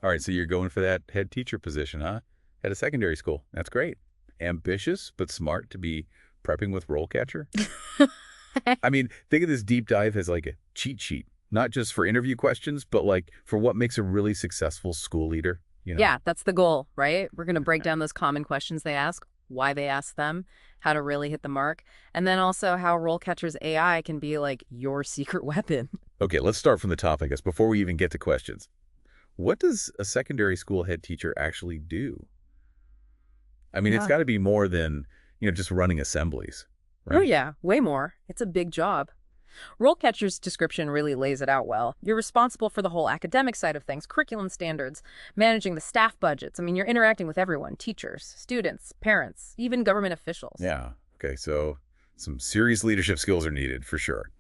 All right, so you're going for that head teacher position, huh? At a secondary school. That's great. Ambitious, but smart to be prepping with RoleCatcher. I mean, think of this deep dive as like a cheat sheet, not just for interview questions, but like for what makes a really successful school leader, you know? Yeah, that's the goal, right? We're going to break down those common questions they ask, why they ask them, how to really hit the mark, and then also how RoleCatcher's AI can be like your secret weapon. Okay, let's start from the top, I guess, before we even get to questions. What does a secondary school head teacher actually do? I mean, it's Yeah. got to be more than, just running assemblies, Oh, right? yeah, way more. It's a big job. RoleCatcher's description really lays it out well. You're responsible for the whole academic side of things, curriculum standards, managing the staff budgets. I mean, you're interacting with everyone, teachers, students, parents, even government officials. Yeah. Okay, so some serious leadership skills are needed for sure.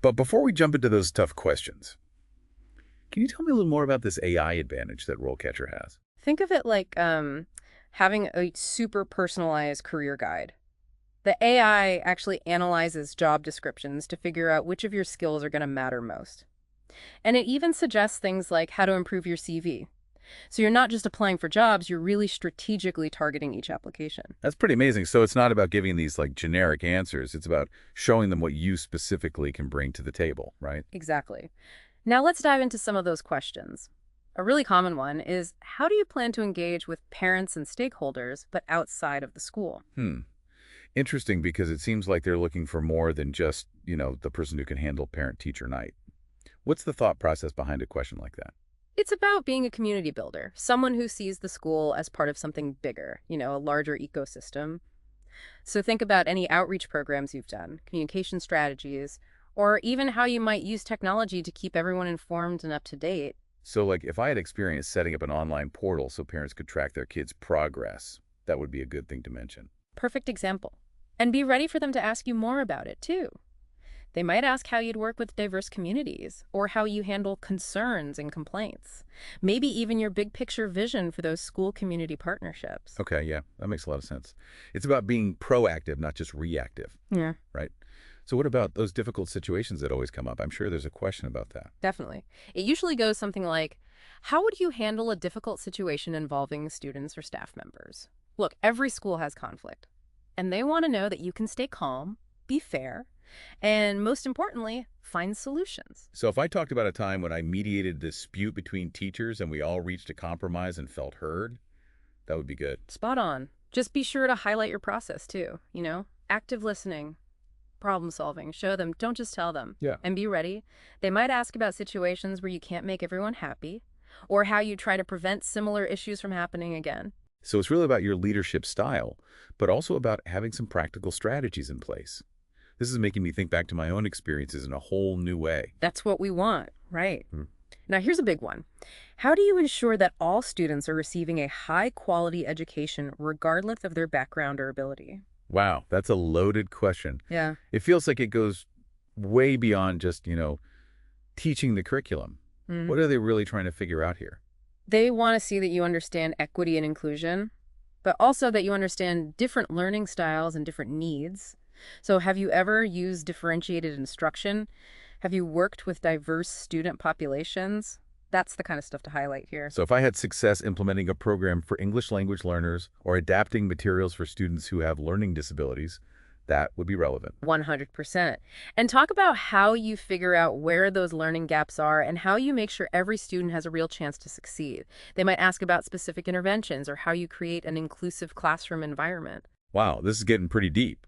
But before we jump into those tough questions, can you tell me a little more about this AI advantage that RoleCatcher has? Think of it like having a super personalized career guide. The AI actually analyzes job descriptions to figure out which of your skills are going to matter most. And it even suggests things like how to improve your CV. So you're not just applying for jobs, you're really strategically targeting each application. That's pretty amazing. So it's not about giving these like generic answers. It's about showing them what you specifically can bring to the table, right? Exactly. Now let's dive into some of those questions. A really common one is, how do you plan to engage with parents and stakeholders, but outside of the school? Hmm. Interesting because it seems like they're looking for more than just, the person who can handle parent-teacher night. What's the thought process behind a question like that? It's about being a community builder, someone who sees the school as part of something bigger, a larger ecosystem. So think about any outreach programs you've done, communication strategies, or even how you might use technology to keep everyone informed and up to date. So like if I had experience setting up an online portal so parents could track their kids' progress, that would be a good thing to mention. Perfect example. And be ready for them to ask you more about it, too. They might ask how you'd work with diverse communities, or how you handle concerns and complaints. Maybe even your big picture vision for those school community partnerships. Okay, yeah, that makes a lot of sense. It's about being proactive, not just reactive, Yeah, right? So what about those difficult situations that always come up? I'm sure there's a question about that. definitely. It usually goes something like, how would you handle a difficult situation involving students or staff members? Look, every school has conflict, and they want to know that you can stay calm, be fair, and most importantly, find solutions. So if I talked about a time when I mediated a dispute between teachers and we all reached a compromise and felt heard, that would be good. Spot on. Just be sure to highlight your process too, active listening, problem solving. Show them, don't just tell them. Yeah. And be ready. They might ask about situations where you can't make everyone happy, or how you try to prevent similar issues from happening again. So it's really about your leadership style, but also about having some practical strategies in place. This is making me think back to my own experiences in a whole new way. That's what we want, right? Hmm. Now, here's a big one. How do you ensure that all students are receiving a high quality education regardless of their background or ability? Wow, that's a loaded question. Yeah. It feels like it goes way beyond just, teaching the curriculum. What are they really trying to figure out here? They want to see that you understand equity and inclusion, but also that you understand different learning styles and different needs. So have you ever used differentiated instruction? Have you worked with diverse student populations? That's the kind of stuff to highlight here. So if I had success implementing a program for English language learners or adapting materials for students who have learning disabilities, that would be relevant. 100%. And talk about how you figure out where those learning gaps are and how you make sure every student has a real chance to succeed. They might ask about specific interventions or how you create an inclusive classroom environment. Wow, this is getting pretty deep.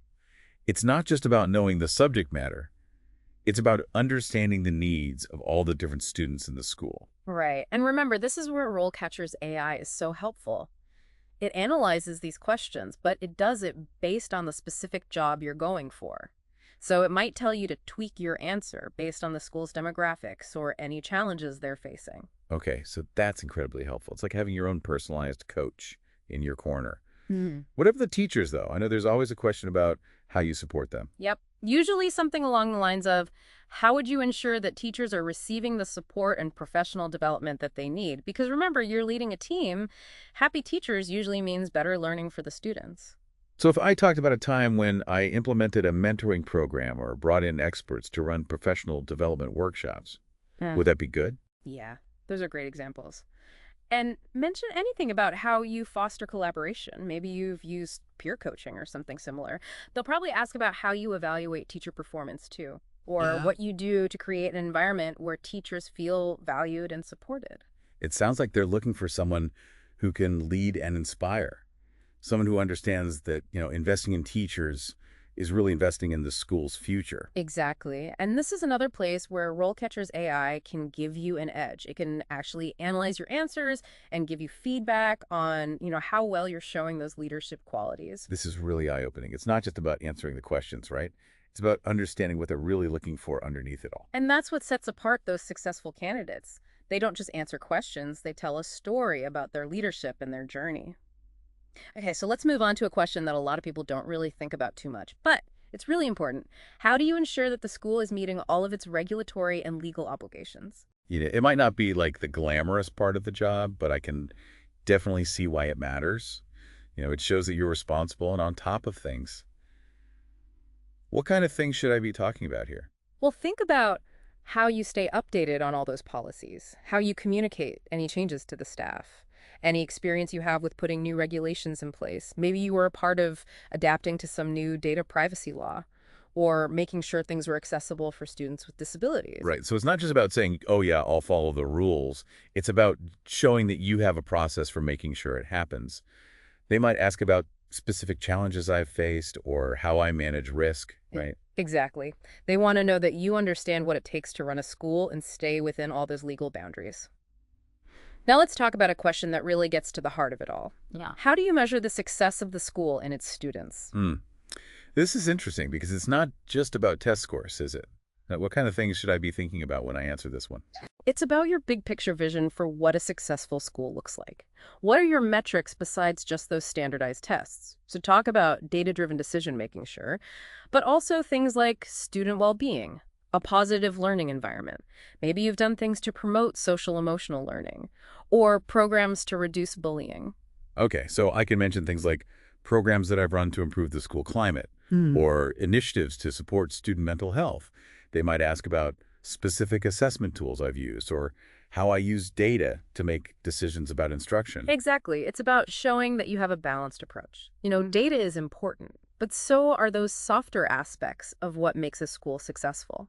It's not just about knowing the subject matter. It's about understanding the needs of all the different students in the school. Right. And remember, this is where RoleCatcher's AI is so helpful. It analyzes these questions, but it does it based on the specific job you're going for. So it might tell you to tweak your answer based on the school's demographics or any challenges they're facing. Okay, so that's incredibly helpful. It's like having your own personalized coach in your corner. Hmm. What about the teachers, though? I know there's always a question about how you support them. Yep. Usually something along the lines of, how would you ensure that teachers are receiving the support and professional development that they need? Because remember, you're leading a team. Happy teachers usually means better learning for the students. So if I talked about a time when I implemented a mentoring program or brought in experts to run professional development workshops, Yeah. would that be good? Yeah, those are great examples. And mention anything about how you foster collaboration. Maybe you've used peer coaching or something similar. They'll probably ask about how you evaluate teacher performance too, or Yeah. what you do to create an environment where teachers feel valued and supported. It sounds like they're looking for someone who can lead and inspire, someone who understands that, investing in teachers is really investing in the school's future. Exactly. And this is another place where RoleCatcher's AI can give you an edge. It can actually analyze your answers and give you feedback on, how well you're showing those leadership qualities. This is really eye-opening. It's not just about answering the questions, right? It's about understanding what they're really looking for underneath it all. And that's what sets apart those successful candidates. They don't just answer questions, they tell a story about their leadership and their journey. Okay, so let's move on to a question that a lot of people don't really think about too much, but it's really important. How do you ensure that the school is meeting all of its regulatory and legal obligations? It might not be like the glamorous part of the job, but I can definitely see why it matters. It shows that you're responsible and on top of things. What kind of things should I be talking about here? Well, think about how you stay updated on all those policies, how you communicate any changes to the staff, any experience you have with putting new regulations in place. Maybe you were a part of adapting to some new data privacy law or making sure things were accessible for students with disabilities. Right. So it's not just about saying, oh, yeah, I'll follow the rules. It's about showing that you have a process for making sure it happens. They might ask about specific challenges I've faced or how I manage risk, right? Exactly. They want to know that you understand what it takes to run a school and stay within all those legal boundaries. Now let's talk about a question that really gets to the heart of it all. Yeah. How do you measure the success of the school and its students? This is interesting because it's not just about test scores, is it? What kind of things should I be thinking about when I answer this one? It's about your big picture vision for what a successful school looks like. What are your metrics besides just those standardized tests? So talk about data-driven decision-making, sure, but also things like student well-being, a positive learning environment. Maybe you've done things to promote social-emotional learning, or programs to reduce bullying. Okay, so I can mention things like programs that I've run to improve the school climate or initiatives to support student mental health. They might ask about specific assessment tools I've used or how I use data to make decisions about instruction. Exactly. It's about showing that you have a balanced approach. Data is important, but so are those softer aspects of what makes a school successful.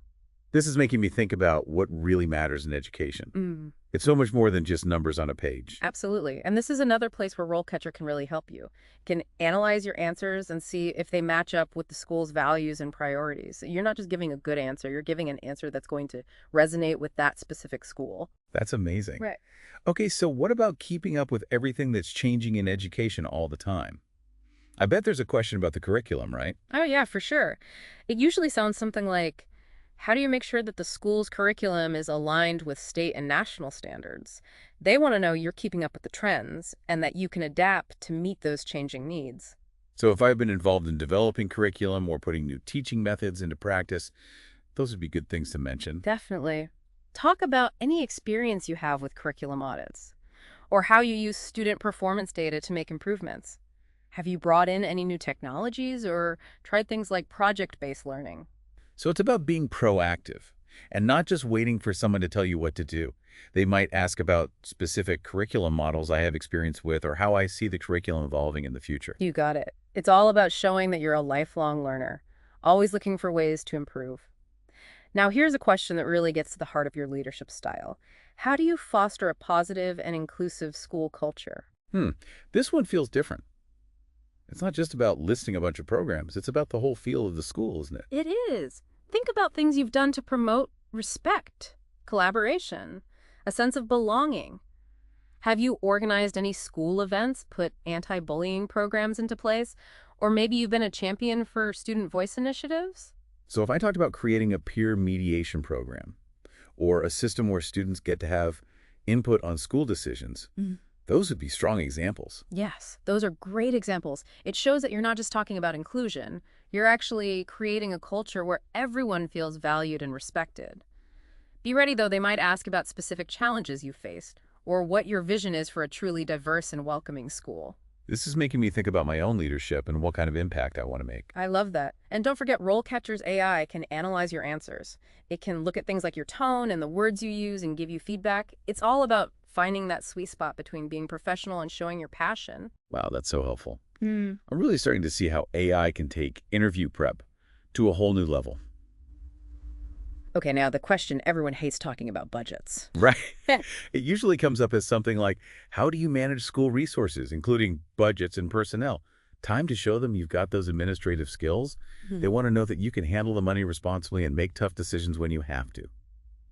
This is making me think about what really matters in education. It's so much more than just numbers on a page. Absolutely. And this is another place where RoleCatcher can really help you. It can analyze your answers and see if they match up with the school's values and priorities. You're not just giving a good answer, you're giving an answer that's going to resonate with that specific school. That's amazing. Right. Okay, so what about keeping up with everything that's changing in education all the time? I bet there's a question about the curriculum, right? Oh, yeah, for sure. It usually sounds something like, how do you make sure that the school's curriculum is aligned with state and national standards? They want to know you're keeping up with the trends and that you can adapt to meet those changing needs. So if I've been involved in developing curriculum or putting new teaching methods into practice, those would be good things to mention. Definitely. Talk about any experience you have with curriculum audits or how you use student performance data to make improvements. Have you brought in any new technologies or tried things like project-based learning? So it's about being proactive and not just waiting for someone to tell you what to do. They might ask about specific curriculum models I have experience with or how I see the curriculum evolving in the future. You got it. It's all about showing that you're a lifelong learner, always looking for ways to improve. Now, here's a question that really gets to the heart of your leadership style. How do you foster a positive and inclusive school culture? This one feels different. It's not just about listing a bunch of programs. It's about the whole feel of the school, isn't it? It is. Think about things you've done to promote respect, collaboration, a sense of belonging. Have you organized any school events, put anti-bullying programs into place, or maybe you've been a champion for student voice initiatives? So if I talked about creating a peer mediation program or a system where students get to have input on school decisions, those would be strong examples. Yes, those are great examples. It shows that you're not just talking about inclusion. You're actually creating a culture where everyone feels valued and respected. Be ready, though, they might ask about specific challenges you faced or what your vision is for a truly diverse and welcoming school. This is making me think about my own leadership and what kind of impact I want to make. I love that. And don't forget, RoleCatcher's AI can analyze your answers. It can look at things like your tone and the words you use and give you feedback. It's all about finding that sweet spot between being professional and showing your passion. Wow, that's so helpful. I'm really starting to see how AI can take interview prep to a whole new level. Okay, now the question everyone hates talking about budgets. Right. It usually comes up as something like, how do you manage school resources, including budgets and personnel? Time to show them you've got those administrative skills. They want to know that you can handle the money responsibly and make tough decisions when you have to.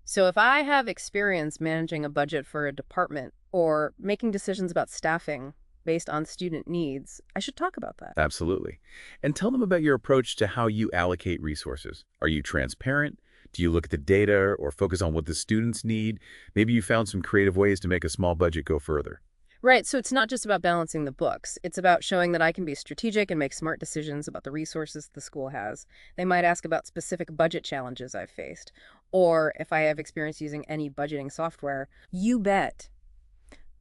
So if I have experience managing a budget for a department or making decisions about staffing based on student needs, I should talk about that. Absolutely. And tell them about your approach to how you allocate resources. Are you transparent? Do you look at the data or focus on what the students need? Maybe you found some creative ways to make a small budget go further. Right, so it's not just about balancing the books. It's about showing that I can be strategic and make smart decisions about the resources the school has. They might ask about specific budget challenges I've faced, or if I have experience using any budgeting software. You bet.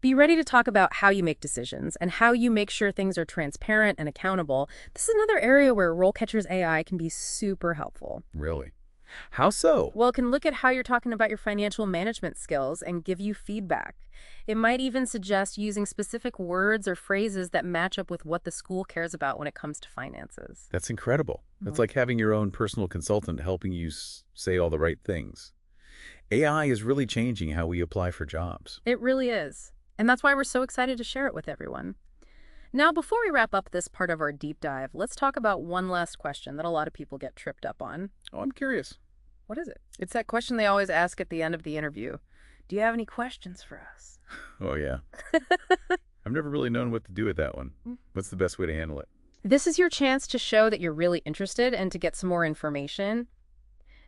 Be ready to talk about how you make decisions and how you make sure things are transparent and accountable. This is another area where RoleCatcher's AI can be super helpful. Really? How so? Well, it can look at how you're talking about your financial management skills and give you feedback. It might even suggest using specific words or phrases that match up with what the school cares about when it comes to finances. That's incredible. It's like having your own personal consultant helping you say all the right things. AI is really changing how we apply for jobs. It really is. And that's why we're so excited to share it with everyone. Now, before we wrap up this part of our deep dive, let's talk about one last question that a lot of people get tripped up on. Oh, I'm curious. What is it? It's that question they always ask at the end of the interview. Do you have any questions for us? Oh, yeah. I've never really known what to do with that one. What's the best way to handle it? This is your chance to show that you're really interested and to get some more information.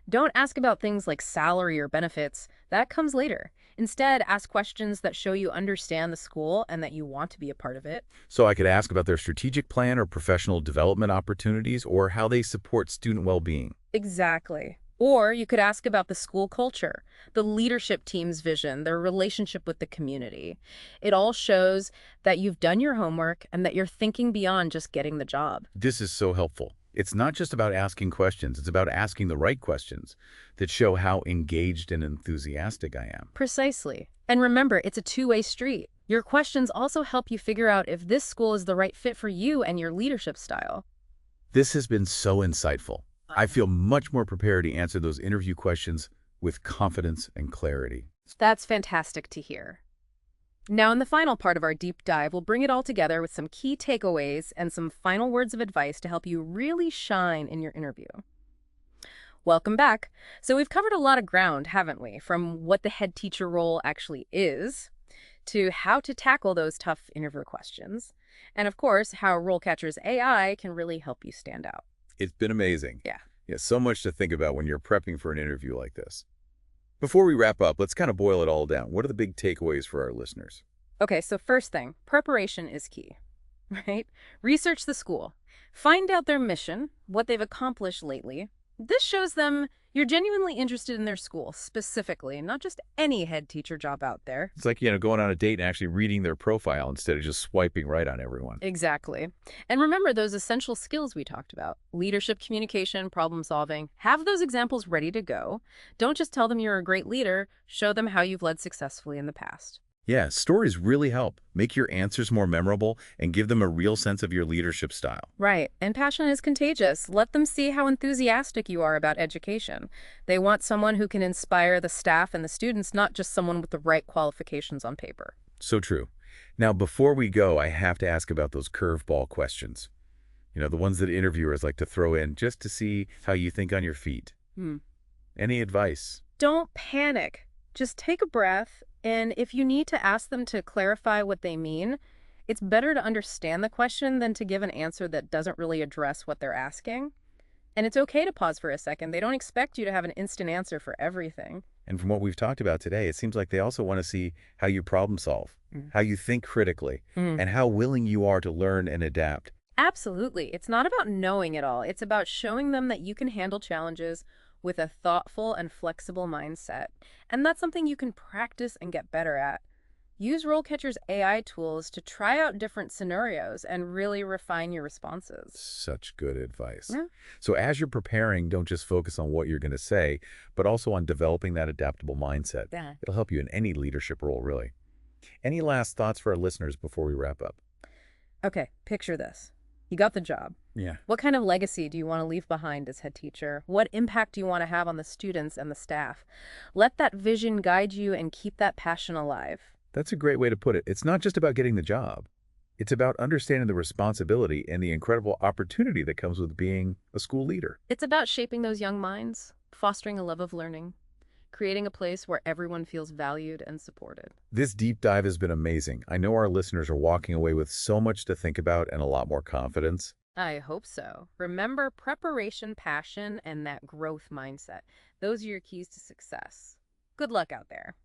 Don't ask about things like salary or benefits. That comes later. Instead, ask questions that show you understand the school and that you want to be a part of it. So I could ask about their strategic plan or professional development opportunities or how they support student well-being. Exactly. Or you could ask about the school culture, the leadership team's vision, their relationship with the community. It all shows that you've done your homework and that you're thinking beyond just getting the job. This is so helpful. It's not just about asking questions. It's about asking the right questions that show how engaged and enthusiastic I am. Precisely. And remember, it's a two-way street. Your questions also help you figure out if this school is the right fit for you and your leadership style. This has been so insightful. I feel much more prepared to answer those interview questions with confidence and clarity. That's fantastic to hear. Now, in the final part of our deep dive, we'll bring it all together with some key takeaways and some final words of advice to help you really shine in your interview. Welcome back. So we've covered a lot of ground, haven't we? From what the head teacher role actually is, to how to tackle those tough interview questions, and of course, how RoleCatcher's AI can really help you stand out. It's been amazing. Yeah. So much to think about when you're prepping for an interview like this. Before we wrap up, let's kind of boil it all down. What are the big takeaways for our listeners? Okay, so first thing, preparation is key, right? Research the school. Find out their mission, what they've accomplished lately. This shows them you're genuinely interested in their school, specifically, not just any head teacher job out there. It's like, going on a date and actually reading their profile instead of just swiping right on everyone. Exactly. And remember those essential skills we talked about. Leadership, communication, problem solving. Have those examples ready to go. Don't just tell them you're a great leader. Show them how you've led successfully in the past. Yeah, stories really help. Make your answers more memorable and give them a real sense of your leadership style. Right. And passion is contagious. Let them see how enthusiastic you are about education. They want someone who can inspire the staff and the students, not just someone with the right qualifications on paper. So true. Now, before we go, I have to ask about those curveball questions. The ones that interviewers like to throw in just to see how you think on your feet. Any advice? Don't panic. Just take a breath. And if you need to ask them to clarify what they mean, it's better to understand the question than to give an answer that doesn't really address what they're asking. And it's okay to pause for a second. They don't expect you to have an instant answer for everything. And from what we've talked about today, it seems like they also want to see how you problem solve, how you think critically, and how willing you are to learn and adapt. Absolutely. It's not about knowing it all. It's about showing them that you can handle challenges with a thoughtful and flexible mindset. And that's something you can practice and get better at. Use RoleCatcher's AI tools to try out different scenarios and really refine your responses. Such good advice. Yeah. So as you're preparing, don't just focus on what you're going to say, but also on developing that adaptable mindset. Yeah. It'll help you in any leadership role, really. Any last thoughts for our listeners before we wrap up? Okay, picture this. You got the job. Yeah. What kind of legacy do you want to leave behind as head teacher? What impact do you want to have on the students and the staff? Let that vision guide you and keep that passion alive. That's a great way to put it. It's not just about getting the job. It's about understanding the responsibility and the incredible opportunity that comes with being a school leader. It's about shaping those young minds, fostering a love of learning, creating a place where everyone feels valued and supported. This deep dive has been amazing. I know our listeners are walking away with so much to think about and a lot more confidence. I hope so. Remember, preparation, passion, and that growth mindset. Those are your keys to success. Good luck out there.